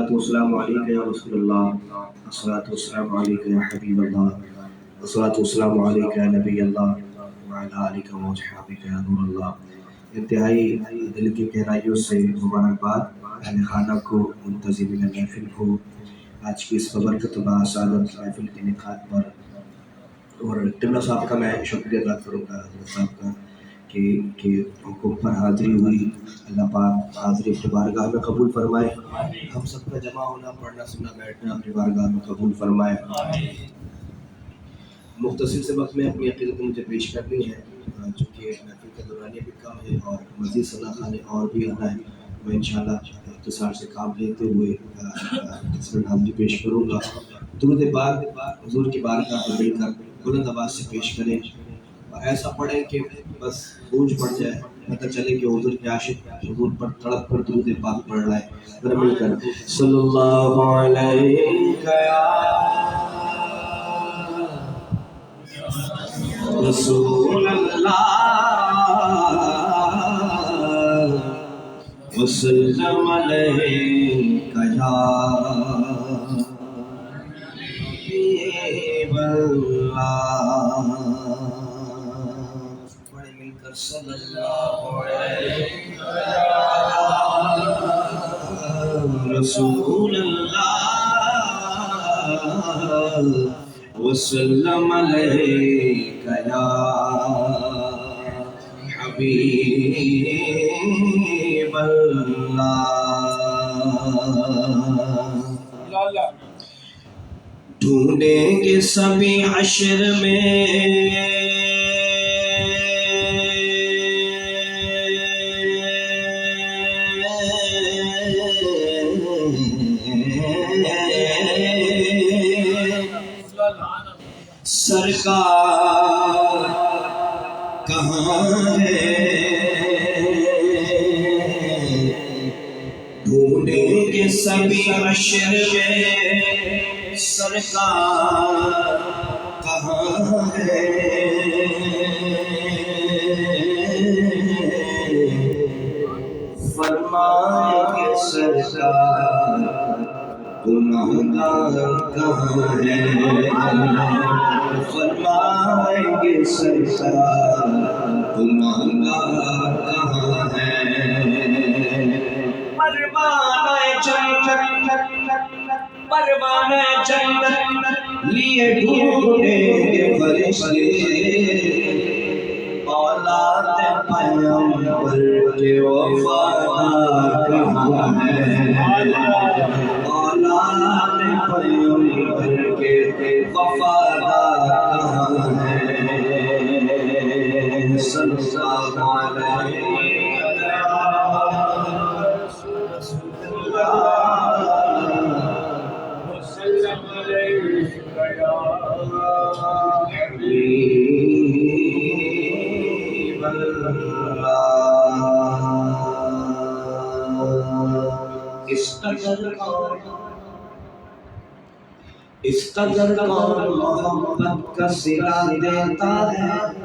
الصلاۃ والسلام علیک یا رسول اللہ، الصلاۃ والسلام علیک یا حبیب اللہ، الصلاۃ والسلام علیک یا نبی اللہ وعلی آلک و اصحابک یا نور اللہ۔ انتہائی دل کی گہرائیوں سے مبارکباد اہل خانہ کو، منتظمین محفل کو، آج کی اس ببرکت و سعادت محفل کے انعقاد پر، اور قبلہ صاحب کا میں شکریہ ادا کروں گا حضرت صاحب کا کہ حکم پر حاضری ہوئی۔ اللہ پاک حاضری اپنی بارگاہ میں قبول فرمائے، ہم سب کا جمع ہونا، پڑھنا سننا بیٹھنا اپنی بارگاہ میں قبول فرمائے۔ مختصر سے وقت میں اپنی عقیدت مجھے پیش کرنی ہے، چونکہ محفل کا دورانیہ بھی کم ہے اور مزید صلاح خانے اور بھی آنا ہے۔ میں انشاءاللہ اختصار سے کام لیتے ہوئے حاضری پیش کروں گا۔ درود پاک حضور کی بارگاہ میں مل کر بلند آواز سے پیش کریں اور ایسا پڑھیں کہ بس گونج پڑ جائے، پتہ چلے کہ حضور کے عاشق حضور پر تڑپ کر درود پاک پڑھ رہا ہے۔ ذرا مل کر صلی اللہ علیہ رسول اللہ وسلم علیک یا حبیب اللہ۔ پڑھیں مل کر صلی اللہ علیہ رسول اللہ وسلم علیک یا حبیب اللہ۔ ڈھونڈیں گے سبھی حشر میں سرکار کہاں ہے، ڈھونڈیں گے سبھی حشر میں سرکار کہاں ہے، فرمائیں گے سرکار گناہگار کہاں ہے، فرمائیں گے سرکار گناہگار کہاں ہے۔ پروانہ جنت لیے ڈھونڈیں گے فرشتے، اولاد پیغمبر کے وفادار کہاں ہے، اولاد پیغمبر کے وفادار کہاں ہے۔ صلی اللہ علیہ وسلم علیک یا حبیب اللہ۔ اس قدر کون محبت کا صلہ دیتا ہے،